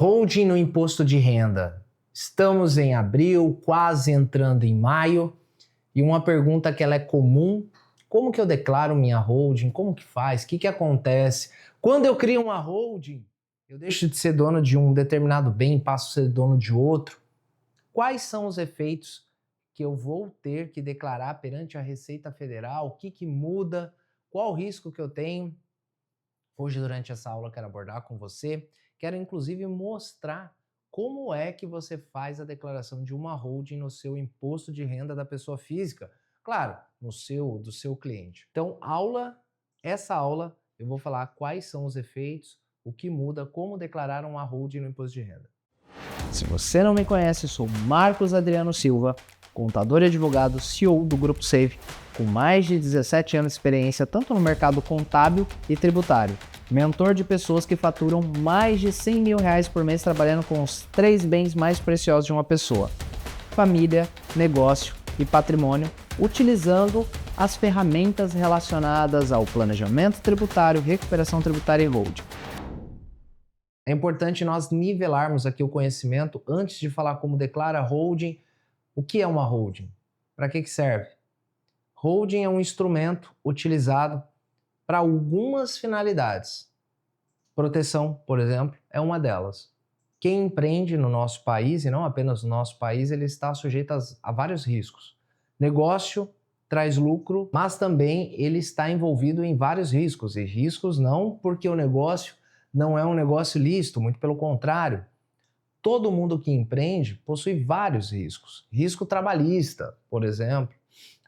Holding no imposto de renda. Estamos em abril, quase entrando em maio, e uma pergunta que ela é comum: como que eu declaro minha holding? Como que faz? O que acontece? Quando eu crio uma holding, eu deixo de ser dono de um determinado bem e passo a ser dono de outro? Quais são os efeitos que eu vou ter que declarar perante a Receita Federal? O que muda? Qual o risco que eu tenho? Hoje, durante essa aula, eu quero abordar com você, quero inclusive mostrar como é que você faz a declaração de uma holding no seu imposto de renda da pessoa física, claro, do seu cliente. Então, essa aula, eu vou falar quais são os efeitos, o que muda, como declarar uma holding no imposto de renda. Se você não me conhece, sou Marcos Adriano Silva, contador e advogado, CEO do Grupo Save, com mais de 17 anos de experiência tanto no mercado contábil e tributário, mentor de pessoas que faturam mais de R$100 mil por mês trabalhando com os 3 bens mais preciosos de uma pessoa: família, negócio e patrimônio, utilizando as ferramentas relacionadas ao planejamento tributário, recuperação tributária e holding. É importante nós nivelarmos aqui o conhecimento antes de falar como declara holding. O que é uma holding? Para que serve? Holding é um instrumento utilizado para algumas finalidades. Proteção, por exemplo, é uma delas. Quem empreende no nosso país, e não apenas no nosso país, ele está sujeito a vários riscos. Negócio traz lucro, mas também ele está envolvido em vários riscos. E riscos não porque o negócio não é um negócio lícito, muito pelo contrário. Todo mundo que empreende possui vários riscos. Risco trabalhista, por exemplo,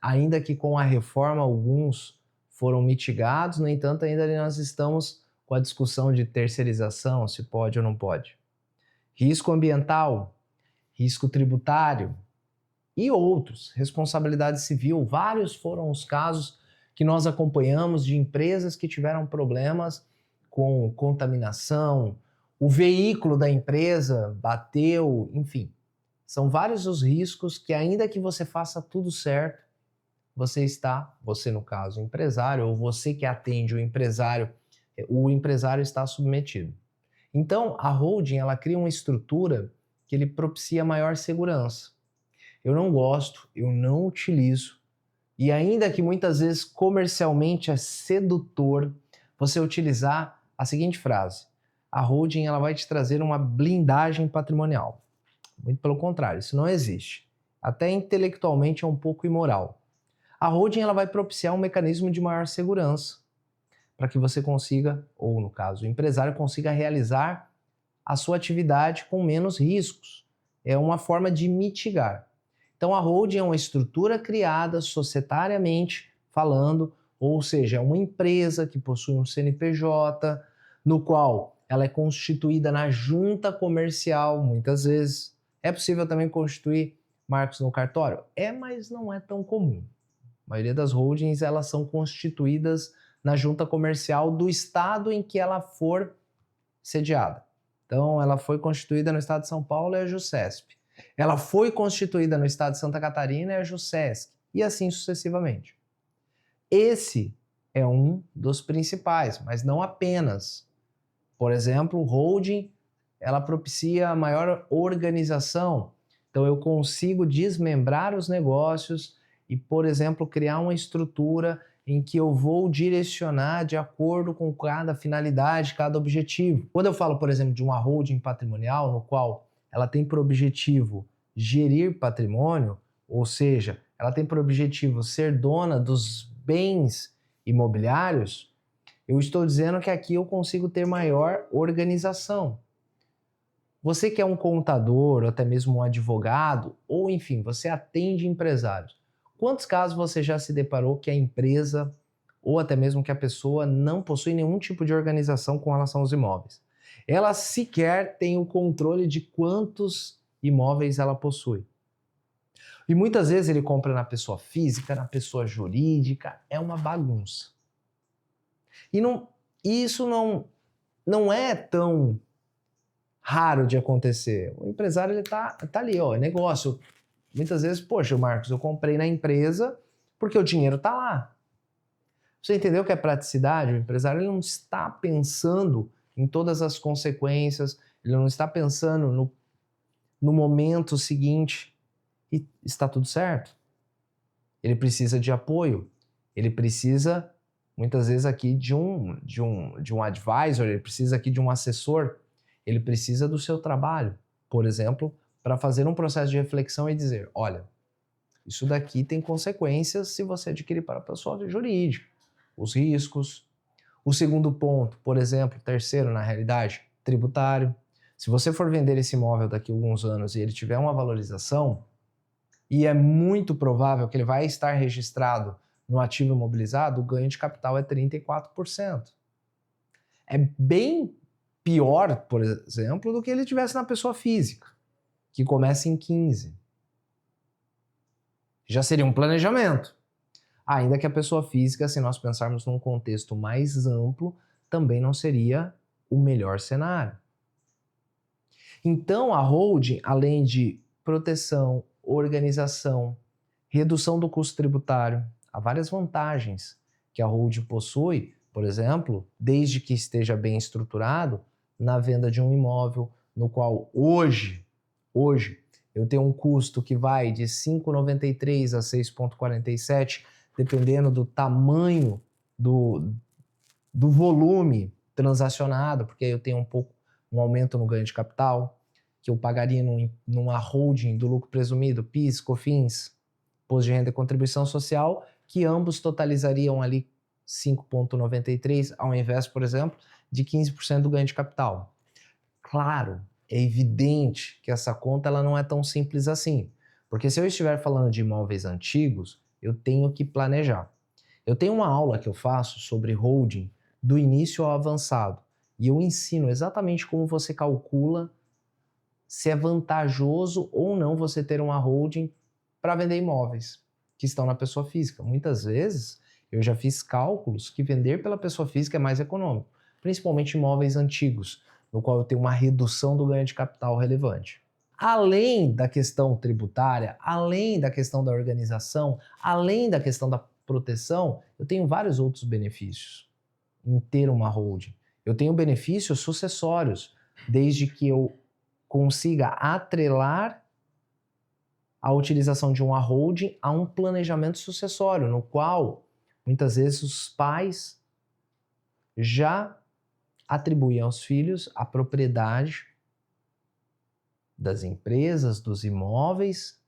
ainda que com a reforma alguns foram mitigados, no entanto, ainda nós estamos com a discussão de terceirização, se pode ou não pode. Risco ambiental, risco tributário e outros, responsabilidade civil, vários foram os casos que nós acompanhamos de empresas que tiveram problemas com contaminação, o veículo da empresa bateu, enfim. São vários os riscos que, ainda que você faça tudo certo, você no caso empresário, ou você que atende o empresário está submetido. Então, a holding, ela cria uma estrutura que ele propicia maior segurança. Eu não gosto, eu não utilizo, e ainda que muitas vezes comercialmente é sedutor você utilizar a seguinte frase: a holding ela vai te trazer uma blindagem patrimonial. Muito pelo contrário, isso não existe. Até intelectualmente é um pouco imoral. A holding ela vai propiciar um mecanismo de maior segurança para que você consiga, ou no caso o empresário, consiga realizar a sua atividade com menos riscos. É uma forma de mitigar. Então a holding é uma estrutura criada societariamente falando, ou seja, é uma empresa que possui um CNPJ, no qual ela é constituída na junta comercial, muitas vezes. É possível também constituir marcos no cartório? É, mas não é tão comum. A maioria das holdings elas são constituídas na junta comercial do estado em que ela for sediada. Então, ela foi constituída no estado de São Paulo, é a JUSCESP. Ela foi constituída no estado de Santa Catarina, é a JUSCESC. E assim sucessivamente. Esse é um dos principais, mas não apenas. Por exemplo, o holding, ela propicia maior organização. Então, eu consigo desmembrar os negócios e, por exemplo, criar uma estrutura em que eu vou direcionar de acordo com cada finalidade, cada objetivo. Quando eu falo, por exemplo, de uma holding patrimonial, no qual ela tem por objetivo gerir patrimônio, ou seja, ela tem por objetivo ser dona dos bens imobiliários, eu estou dizendo que aqui eu consigo ter maior organização. Você que é um contador, ou até mesmo um advogado, ou enfim, você atende empresários. Quantos casos você já se deparou que a empresa, ou até mesmo que a pessoa não possui nenhum tipo de organização com relação aos imóveis? Ela sequer tem o controle de quantos imóveis ela possui. E muitas vezes ele compra na pessoa física, na pessoa jurídica, é uma bagunça. E isso não é tão raro de acontecer. O empresário ele tá ali, ó, é negócio. Muitas vezes, poxa, Marcos, eu comprei na empresa porque o dinheiro tá lá. Você entendeu que é praticidade? O empresário ele não está pensando em todas as consequências, ele não está pensando no momento seguinte e está tudo certo. Ele precisa de apoio, ele precisa, muitas vezes, aqui de um advisor, ele precisa aqui de um assessor, ele precisa do seu trabalho, por exemplo, para fazer um processo de reflexão e dizer, olha, isso daqui tem consequências se você adquirir para a pessoa jurídica, os riscos. O segundo ponto, por exemplo, terceiro, na realidade, tributário. Se você for vender esse imóvel daqui a alguns anos e ele tiver uma valorização, e é muito provável que ele vai estar registrado no ativo imobilizado, o ganho de capital é 34%. É bem pior, por exemplo, do que ele tivesse na pessoa física, que começa em 15%. Já seria um planejamento. Ainda que a pessoa física, se nós pensarmos num contexto mais amplo, também não seria o melhor cenário. Então, a holding, além de proteção, organização, redução do custo tributário, há várias vantagens que a holding possui, por exemplo, desde que esteja bem estruturado, na venda de um imóvel, no qual hoje eu tenho um custo que vai de 5,93 a 6,47, dependendo do tamanho do volume transacionado, porque aí eu tenho um aumento no ganho de capital, que eu pagaria numa holding do lucro presumido, PIS, COFINS, Imposto de Renda e Contribuição Social, que ambos totalizariam ali 5,93, ao invés, por exemplo, de 15% do ganho de capital. Claro, é evidente que essa conta ela não é tão simples assim, porque se eu estiver falando de imóveis antigos, eu tenho que planejar. Eu tenho uma aula que eu faço sobre holding do início ao avançado, e eu ensino exatamente como você calcula se é vantajoso ou não você ter uma holding para vender imóveis que estão na pessoa física. Muitas vezes eu já fiz cálculos que vender pela pessoa física é mais econômico, principalmente imóveis antigos, no qual eu tenho uma redução do ganho de capital relevante. Além da questão tributária, além da questão da organização, além da questão da proteção, eu tenho vários outros benefícios em ter uma holding. Eu tenho benefícios sucessórios, desde que eu consiga atrelar a utilização de uma holding a um planejamento sucessório, no qual muitas vezes os pais já atribuem aos filhos a propriedade das empresas, dos imóveis,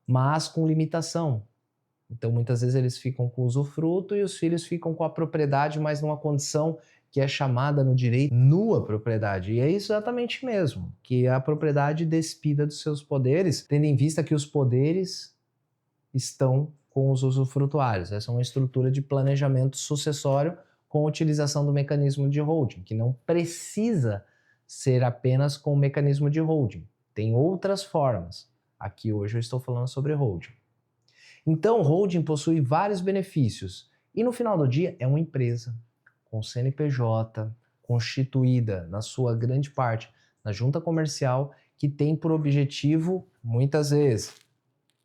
mas com limitação. Então muitas vezes eles ficam com o usufruto e os filhos ficam com a propriedade, mas numa condição que é chamada no direito nua propriedade. E é isso exatamente mesmo, que a propriedade despida dos seus poderes, tendo em vista que os poderes estão com os usufrutuários. Essa é uma estrutura de planejamento sucessório com a utilização do mecanismo de holding, que não precisa ser apenas com o mecanismo de holding. Tem outras formas. Aqui hoje eu estou falando sobre holding. Então, holding possui vários benefícios e no final do dia é uma empresa com CNPJ, constituída na sua grande parte na junta comercial, que tem por objetivo, muitas vezes,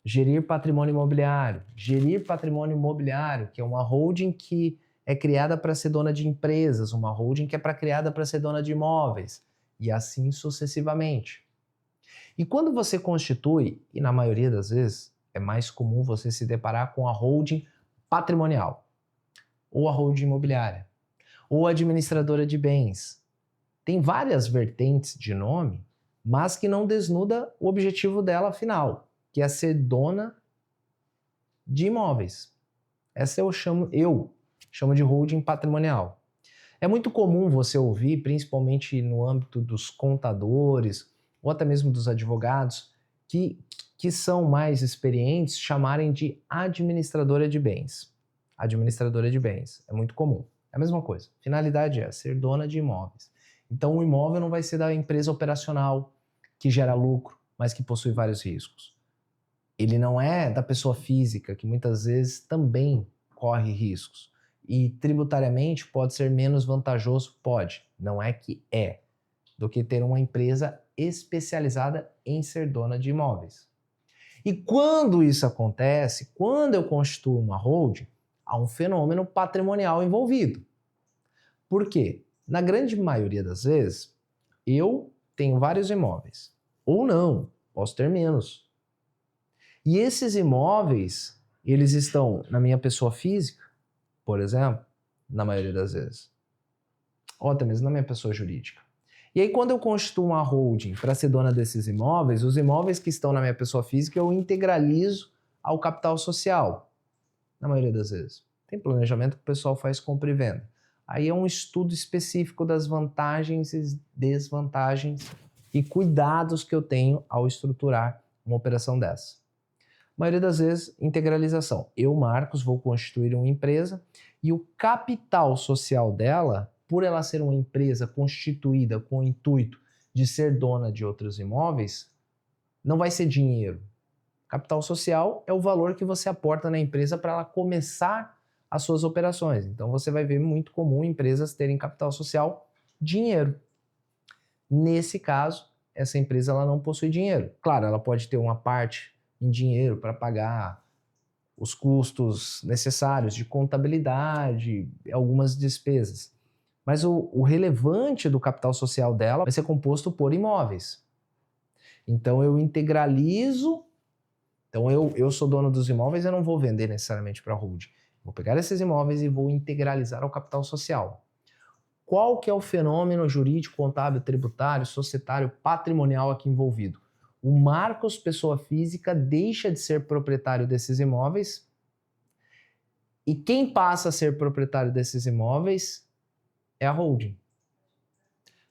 gerir patrimônio imobiliário. Gerir patrimônio imobiliário, que é uma holding que é criada para ser dona de empresas, uma holding que é criada para ser dona de imóveis, e assim sucessivamente. E quando você constitui, e na maioria das vezes é mais comum você se deparar com a holding patrimonial, ou a holding imobiliária, ou administradora de bens. Tem várias vertentes de nome, mas que não desnuda o objetivo dela final, que é ser dona de imóveis. Essa eu chamo de holding patrimonial. É muito comum você ouvir, principalmente no âmbito dos contadores, ou até mesmo dos advogados, que são mais experientes, chamarem de administradora de bens. Administradora de bens, é muito comum. É a mesma coisa. Finalidade é ser dona de imóveis. Então o imóvel não vai ser da empresa operacional que gera lucro, mas que possui vários riscos. Ele não é da pessoa física, que muitas vezes também corre riscos. E tributariamente pode ser menos vantajoso? Pode. Não é que é. Do que ter uma empresa especializada em ser dona de imóveis. E quando isso acontece, quando eu constituo uma holding, há um fenômeno patrimonial envolvido. Por quê? Na grande maioria das vezes, eu tenho vários imóveis. Ou não, posso ter menos. E esses imóveis, eles estão na minha pessoa física, por exemplo, na maioria das vezes. Ou até mesmo na minha pessoa jurídica. E aí, quando eu constituo uma holding para ser dona desses imóveis, os imóveis que estão na minha pessoa física eu integralizo ao capital social, na maioria das vezes. Tem planejamento que o pessoal faz compra e venda. Aí é um estudo específico das vantagens e desvantagens e cuidados que eu tenho ao estruturar uma operação dessa. A maioria das vezes, integralização. Eu, Marcos, vou constituir uma empresa e o capital social dela, por ela ser uma empresa constituída com o intuito de ser dona de outros imóveis, não vai ser dinheiro. Capital social é o valor que você aporta na empresa para ela começar as suas operações. Então você vai ver muito comum empresas terem capital social dinheiro. Nesse caso, essa empresa ela não possui dinheiro. Claro, ela pode ter uma parte em dinheiro para pagar os custos necessários de contabilidade, algumas despesas. Mas o relevante do capital social dela vai ser composto por imóveis. Então eu integralizo. Então eu sou dono dos imóveis, eu não vou vender necessariamente para a holding. Vou pegar esses imóveis e vou integralizar ao capital social. Qual que é o fenômeno jurídico, contábil, tributário, societário, patrimonial aqui envolvido? O Marcos, pessoa física, deixa de ser proprietário desses imóveis e quem passa a ser proprietário desses imóveis é a holding.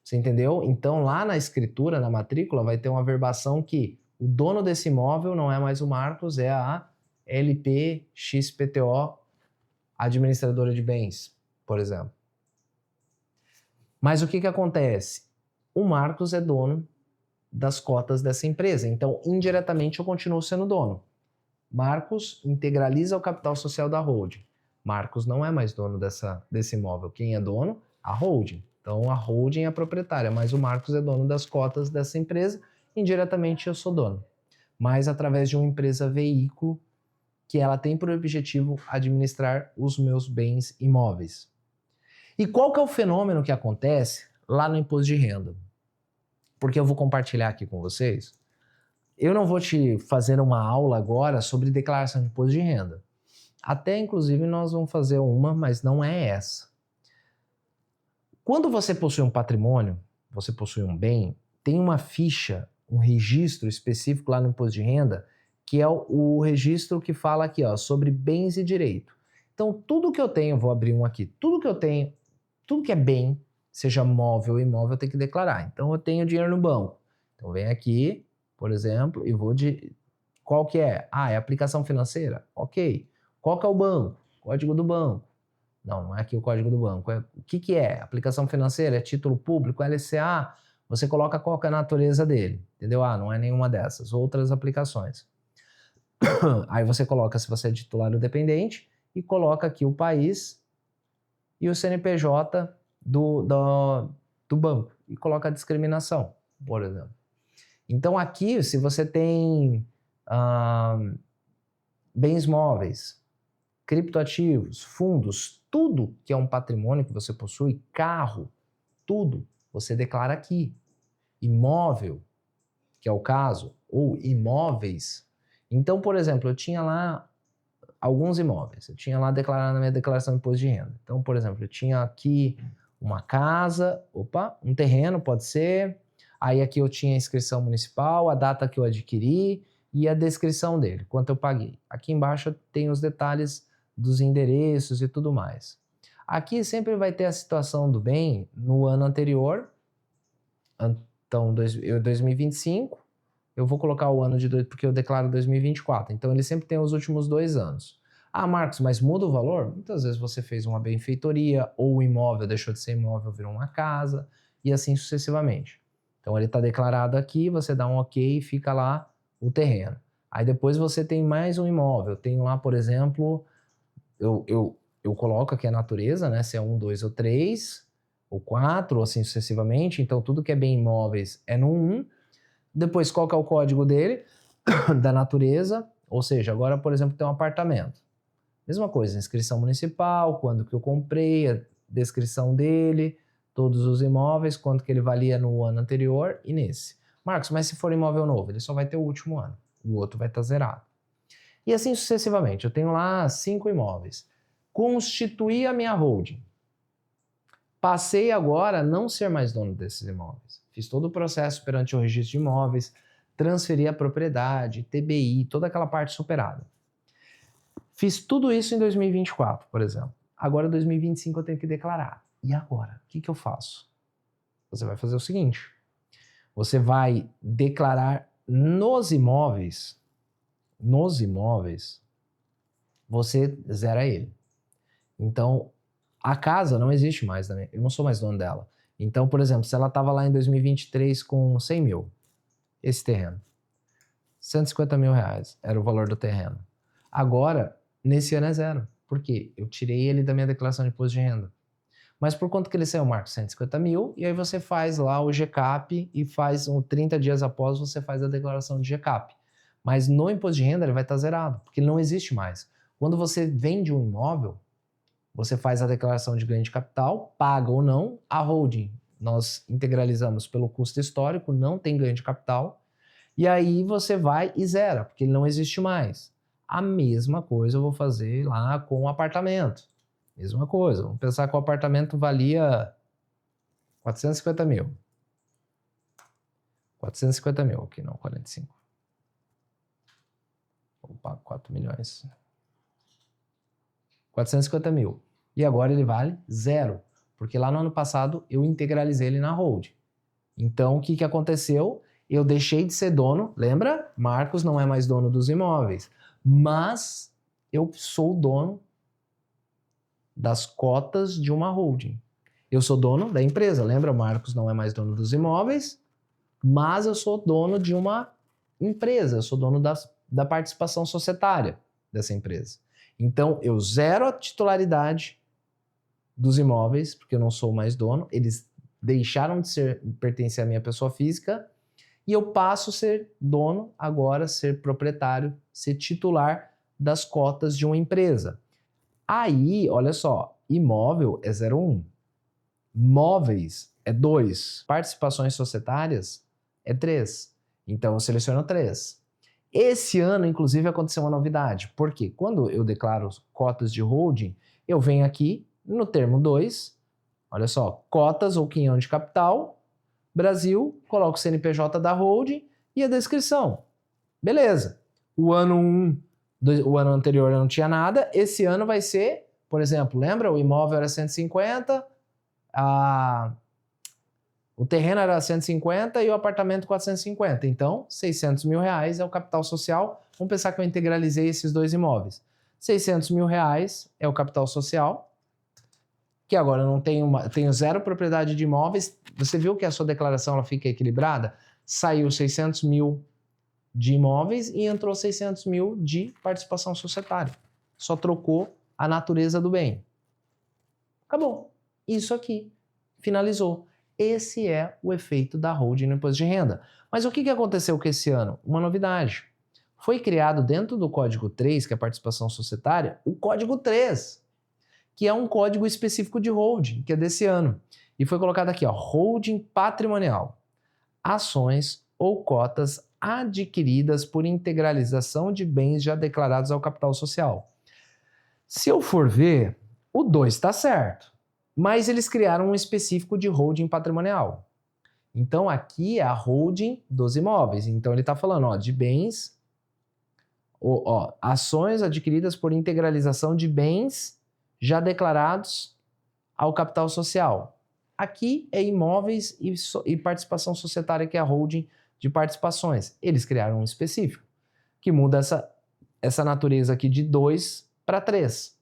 Você entendeu? Então lá na escritura, na matrícula, vai ter uma verbação que o dono desse imóvel não é mais o Marcos, é a LPXPTO, administradora de bens, por exemplo. Mas o que acontece? O Marcos é dono das cotas dessa empresa, então indiretamente eu continuo sendo dono. Marcos integraliza o capital social da holding. Marcos não é mais dono desse imóvel. Quem é dono? A holding. Então a holding é a proprietária, mas o Marcos é dono das cotas dessa empresa. Indiretamente eu sou dono, mas através de uma empresa veículo que ela tem por objetivo administrar os meus bens imóveis. E qual que é o fenômeno que acontece lá no imposto de renda? Porque eu vou compartilhar aqui com vocês. Eu não vou te fazer uma aula agora sobre declaração de imposto de renda. Até, inclusive, nós vamos fazer uma, mas não é essa. Quando você possui um patrimônio, você possui um bem, tem uma ficha, um registro específico lá no imposto de renda, que é o registro que fala aqui, ó, sobre bens e direito. Então, tudo que eu tenho, vou abrir um aqui, tudo que eu tenho, tudo que é bem, seja móvel ou imóvel, eu tenho que declarar. Então, eu tenho dinheiro no banco. Então, vem aqui, por exemplo, e vou de... Qual que é? Ah, é aplicação financeira? Ok. Qual que é o banco? Código do banco. Não é aqui o código do banco. O que é? Aplicação financeira? É título público? LCA? Você coloca qual que é a natureza dele. Entendeu? Ah, não é nenhuma dessas. Outras aplicações. Aí você coloca se você é titular ou dependente e coloca aqui o país e o CNPJ do banco. E coloca a discriminação, por exemplo. Então aqui, se você tem bens móveis, criptoativos, fundos, tudo que é um patrimônio que você possui, carro, tudo, você declara aqui. Imóvel, que é o caso, ou imóveis. Então, por exemplo, eu tinha lá alguns imóveis. Eu tinha lá declarado na minha declaração de imposto de renda. Então, por exemplo, eu tinha aqui uma casa, um terreno pode ser. Aí aqui eu tinha a inscrição municipal, a data que eu adquiri e a descrição dele, quanto eu paguei. Aqui embaixo tem os detalhes dos endereços e tudo mais. Aqui sempre vai ter a situação do bem no ano anterior. Então, 2025, eu vou colocar o ano de porque eu declaro 2024. Então, ele sempre tem os últimos 2 anos. Ah, Marcos, mas muda o valor? Muitas vezes você fez uma benfeitoria ou o imóvel deixou de ser imóvel, virou uma casa e assim sucessivamente. Então, ele está declarado aqui, você dá um ok e fica lá o terreno. Aí depois você tem mais um imóvel. Tenho lá, por exemplo, eu coloco aqui a natureza, né? Se é 1, 2 ou 3, ou 4, ou assim sucessivamente. Então, tudo que é bem imóveis é no 1. Depois, qual que é o código dele? Da natureza. Ou seja, agora, por exemplo, tem um apartamento. Mesma coisa, inscrição municipal, quando que eu comprei, a descrição dele, todos os imóveis, quanto que ele valia no ano anterior e nesse. Marcos, mas se for imóvel novo, ele só vai ter o último ano, o outro vai estar zerado. E assim sucessivamente, eu tenho lá 5 imóveis. Constituí a minha holding. Passei agora a não ser mais dono desses imóveis. Fiz todo o processo perante o registro de imóveis, transferi a propriedade, TBI, toda aquela parte superada. Fiz tudo isso em 2024, por exemplo. Agora, em 2025, eu tenho que declarar. E agora? O que eu faço? Você vai fazer o seguinte. Você vai declarar nos imóveis, você zera ele. Então, a casa não existe mais, né? Eu não sou mais dono dela. Então, por exemplo, se ela estava lá em 2023 com 100 mil, esse terreno, 150 mil reais era o valor do terreno. Agora, nesse ano é zero. Por quê? Eu tirei ele da minha declaração de imposto de renda. Mas por quanto que ele saiu, Marcos? 150 mil, e aí você faz lá o GCAP e faz 30 dias após você faz a declaração de GCAP. Mas no imposto de renda ele vai estar zerado, porque ele não existe mais. Quando você vende um imóvel, você faz a declaração de ganho de capital, paga ou não, a holding nós integralizamos pelo custo histórico, não tem ganho de capital, e aí você vai e zera, porque ele não existe mais. A mesma coisa eu vou fazer lá com o apartamento. Mesma coisa, vamos pensar que o apartamento valia 450 mil. 450 mil, aqui não, 45. Opa, 4 milhões. 450 mil. E agora ele vale zero, porque lá no ano passado eu integralizei ele na hold. Então o que aconteceu? Eu deixei de ser dono, lembra? Marcos não é mais dono dos imóveis, mas eu sou dono das cotas de uma holding. Eu sou dono da empresa, lembra? Marcos não é mais dono dos imóveis, mas eu sou dono de uma empresa, eu sou dono da participação societária dessa empresa. Então, eu zero a titularidade dos imóveis, porque eu não sou mais dono, eles deixaram de pertencer à minha pessoa física, e eu passo a ser dono, agora ser proprietário, ser titular das cotas de uma empresa. Aí, olha só, imóvel é 0,1, móveis é 2, participações societárias é 3. Então, eu seleciono 3. Esse ano, inclusive, aconteceu uma novidade. Porque quando eu declaro cotas de holding, eu venho aqui no termo 2, olha só, cotas ou quinhão de capital, Brasil, coloco o CNPJ da holding e a descrição. Beleza. O ano 1, o ano anterior não tinha nada, esse ano vai ser, por exemplo, lembra? O imóvel era 150, o terreno era 150 e o apartamento 450. Então, 600 mil reais é o capital social. Vamos pensar que eu integralizei esses dois imóveis. 600 mil reais é o capital social, que agora eu não tenho zero propriedade de imóveis. Você viu que a sua declaração ela fica equilibrada? Saiu 600 mil de imóveis e entrou 600 mil de participação societária. Só trocou a natureza do bem. Acabou. Isso aqui. Finalizou. Esse é o efeito da holding no imposto de renda. Mas o que aconteceu com esse ano? Uma novidade. Foi criado dentro do Código 3, que é a participação societária, o Código 3, que é um código específico de holding, que é desse ano. E foi colocado aqui, ó, holding patrimonial. Ações ou cotas adquiridas por integralização de bens já declarados ao capital social. Se eu for ver, o 2 está certo. Mas eles criaram um específico de holding patrimonial. Então, aqui é a holding dos imóveis. Então, ele está falando de bens, ações adquiridas por integralização de bens já declarados ao capital social. Aqui é imóveis e participação societária, que é a holding de participações. Eles criaram um específico, que muda essa natureza aqui de 2 para 3.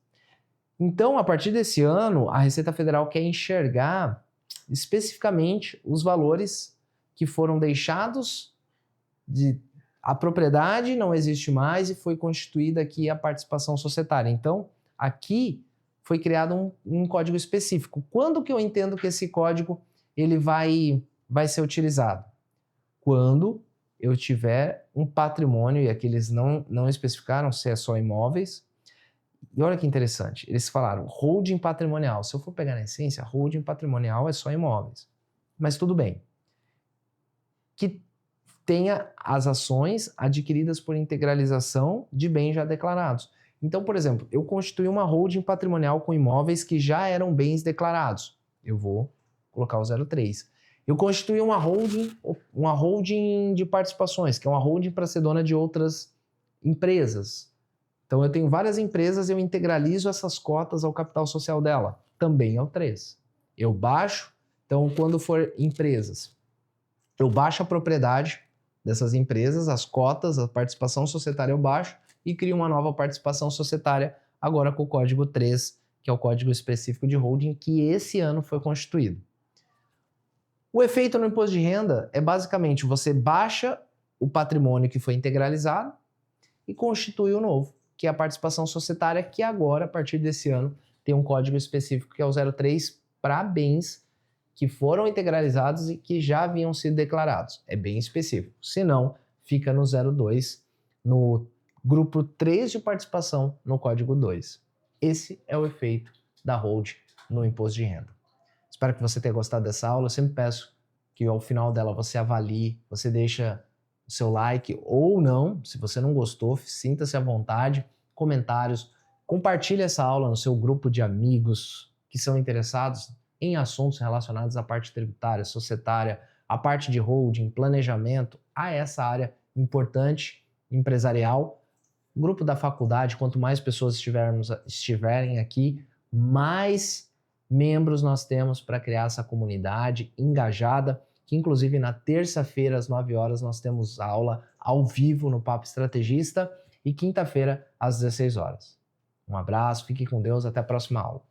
Então, a partir desse ano, a Receita Federal quer enxergar especificamente os valores que foram deixados a propriedade não existe mais e foi constituída aqui a participação societária. Então, aqui foi criado um código específico. Quando que eu entendo que esse código ele vai ser utilizado? Quando eu tiver um patrimônio, e aqui eles não especificaram se é só imóveis, E olha que interessante, eles falaram holding patrimonial. Se eu for pegar na essência, holding patrimonial é só imóveis. Mas tudo bem. Que tenha as ações adquiridas por integralização de bens já declarados. Então, por exemplo, eu constituí uma holding patrimonial com imóveis que já eram bens declarados. Eu vou colocar o 03. Eu constituí uma holding de participações, que é uma holding para ser dona de outras empresas. Então, eu tenho várias empresas e eu integralizo essas cotas ao capital social dela. Também é o 3. Eu baixo, então, quando for empresas, eu baixo a propriedade dessas empresas, as cotas, a participação societária eu baixo e crio uma nova participação societária, agora com o código 3, que é o código específico de holding, que esse ano foi constituído. O efeito no imposto de renda é basicamente você baixa o patrimônio que foi integralizado e constitui o novo, que é a participação societária, que agora, a partir desse ano, tem um código específico que é o 03 para bens que foram integralizados e que já haviam sido declarados. É bem específico. Se não, fica no 02, no grupo 3 de participação, no código 2. Esse é o efeito da holding no imposto de renda. Espero que você tenha gostado dessa aula. Eu sempre peço que ao final dela você avalie, você deixa o seu like ou não. Se você não gostou, sinta-se à vontade. Comentários. Compartilhe essa aula no seu grupo de amigos que são interessados em assuntos relacionados à parte tributária, societária, à parte de holding, planejamento, a essa área importante, empresarial. O grupo da faculdade, quanto mais pessoas estiverem aqui, mais membros nós temos para criar essa comunidade engajada, que inclusive na terça-feira às 9 horas nós temos aula ao vivo no Papo Estrategista e quinta-feira às 16 horas. Um abraço, fique com Deus, até a próxima aula.